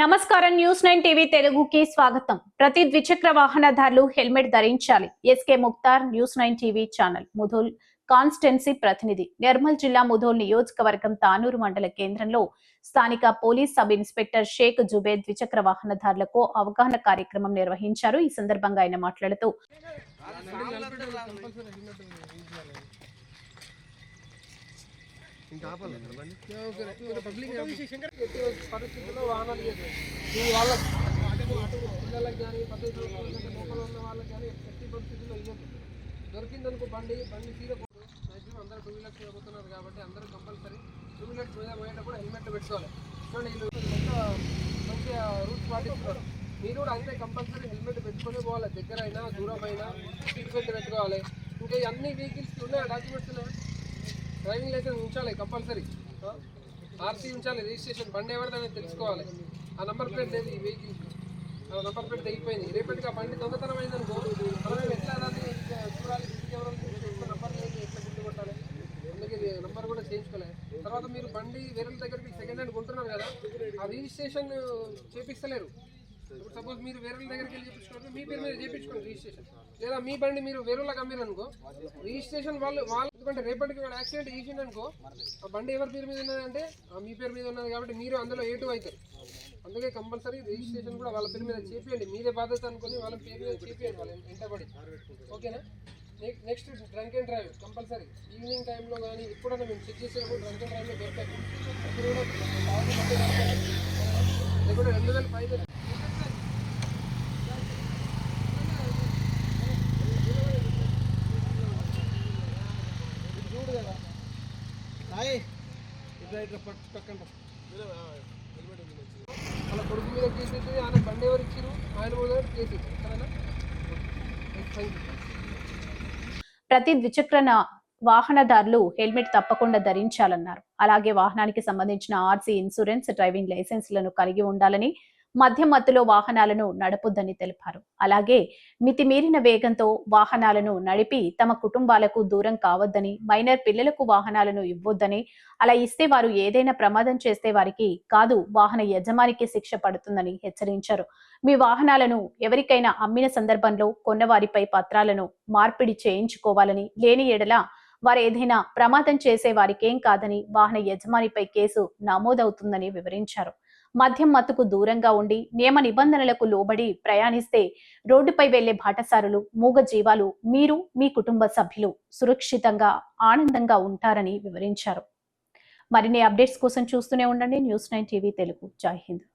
నమస్కారం news 9 TV తెలుగుకి స్వాగతం. ప్రతి ద్విచక్ర వాహనదారులు హెల్మెట్ ధరించాలి. S K Muktar, news 9 TV channel, Mudhol constituency ప్రతినిధి. నిర్మల్ జిల్లా ముధోల్ నియోజకవర్గం తానూరు మండల కేంద్రంలో స్థానిక police sub inspector Sheikh Zuber ద్విచక్ర వాహనదారులకు అవగాహన కార్యక్రమం నిర్వహించారు. ఈ సందర్భంగా ఆయన మాట్లాడుతూ పరిస్థితుల్లో వాహనాలు వాళ్ళ పిల్లలకు కానీ పద్ధతి లోపల ఉన్న వాళ్ళకి కానీ ఎట్టి పరిస్థితుల్లో ఇవ్వదు. దొరికిందనుకో బండి తీరకూడదు. మ్యాక్సిమం అందరూ 2 వీలర్స్ పోతున్నారు కాబట్టి అందరూ కంపల్సరీ 2 వీలర్స్ మీద పోయేటప్పుడు హెల్మెట్ పెట్టుకోవాలి. చూడండి వీళ్ళు మంచిగా రూల్స్ పాటిస్తున్నారు. మీరు కూడా అంతే కంపల్సరీ హెల్మెట్ పెట్టుకునే పోవాలి. దగ్గర అయినా దూరం అయినా సీట్ బెల్ట్ పెట్టుకోవాలి. ఇంకా అన్ని వెహికల్స్కి ఉన్నాయా డాక్యుమెంట్స్ ఉన్నాయా? డ్రైవింగ్ లైసెన్స్ ఉంచాలి కంపల్సరీ. ఆర్సీ ఉంచాలి, రిజిస్ట్రేషన్ బండి ఎవరిదని తెలుసుకోవాలి. ఆ నెంబర్ ప్లేట్ లేదు ఈ వెహికల్కి, ఆ నెంబర్ ప్లేట్ తెగిపోయింది. రేపటికి ఆ బండి దొంగతనం అయిందనుకో మనం ఎట్లా దాన్ని చూడాలి, ఎవరు నెంబర్ లేదు ఎట్లా గుర్తుపట్టాలి. అందుకే నెంబర్ కూడా చేయించుకోలేదు. తర్వాత మీరు బండి వేరే దగ్గరికి సెకండ్ హ్యాండ్ కొంటున్నారు కదా, ఆ రిజిస్ట్రేషన్ చేపిస్తలేరు. ఇప్పుడు సపోజ్ మీరు వేరే దగ్గరికి వెళ్ళి చేయించుకోండి, మీ పేరు మీద చేయించుకోండి రిజిస్ట్రేషన్. లేదా మీ బండి మీరు వేరేలాగా అమ్మిరు అనుకో రిజిస్ట్రేషన్ వాళ్ళు ఎందుకంటే రేపటికి వాడు యాక్సిడెంట్ చేసిండు అనుకో ఆ బండి ఎవరి పేరు మీద ఉన్నదంటే మీ పేరు మీద ఉన్నది కాబట్టి మీరు అందులో A2 అవుతారు. అందుకే కంపల్సరీ రిజిస్ట్రేషన్ కూడా వాళ్ళ పేరు మీద చేపియండి. మీదే బాధ్యత అనుకుని వాళ్ళ పేరు మీద చేపియండి వాళ్ళు వెంటబడి. ఓకేనా? Next drunk and drive compulsory. Evening టైంలో కానీ ఎప్పుడైనా మేము చెక్ చేసేటప్పుడు డ్రంక్ అండ్ డ్రైవ్లో దొరుకుతాయి. ఇప్పుడు కూడా 2005 అలా కొడుకు మీద కేసు ఆయన బండి ఎవరు ఇచ్చారు ఆయన మీద కేసు. ప్రతి ద్విచక్ర వాహనదారులు హెల్మెట్ తప్పకుండా ధరించాలన్నారు. అలాగే వాహనానికి సంబంధించిన ఆర్సీ, ఇన్సూరెన్స్, డ్రైవింగ్ లైసెన్స్లను కలిగి ఉండాలని, మద్యం మత్తులో వాహనాలను నడపొద్దని తెలిపారు. అలాగే మితిమీరిన వేగంతో వాహనాలను నడిపి తమ కుటుంబాలకు దూరం కావద్దని, మైనర్ పిల్లలకు వాహనాలను ఇవ్వొద్దని, అలా ఇస్తే వారు ఏదైనా ప్రమాదం చేస్తే వారికి కాదు వాహన యజమానికి శిక్ష పడుతుందని హెచ్చరించారు. మీ వాహనాలను ఎవరికైనా అమ్మిన సందర్భంలో కొన్నవారిపై పత్రాలను మార్పిడి చేయించుకోవాలని, లేని ఎడల వారు ఏదైనా ప్రమాదం చేసే వారికేం కాదని, వాహన యజమానిపై కేసు నమోదవుతుందని వివరించారు. మద్యం మత్తుకు దూరంగా ఉండి నియమ నిబంధనలకు లోబడి ప్రయాణిస్తే రోడ్డుపై వెళ్లే బాటసారులు, మూగ జీవాలు, మీరు, మీ కుటుంబ సభ్యులు సురక్షితంగా, ఆనందంగా ఉంటారని వివరించారు. మరిన్ని అప్డేట్స్ కోసం చూస్తూనే ఉండండి న్యూస్ 9 టీవీ తెలుగు. జై హింద్.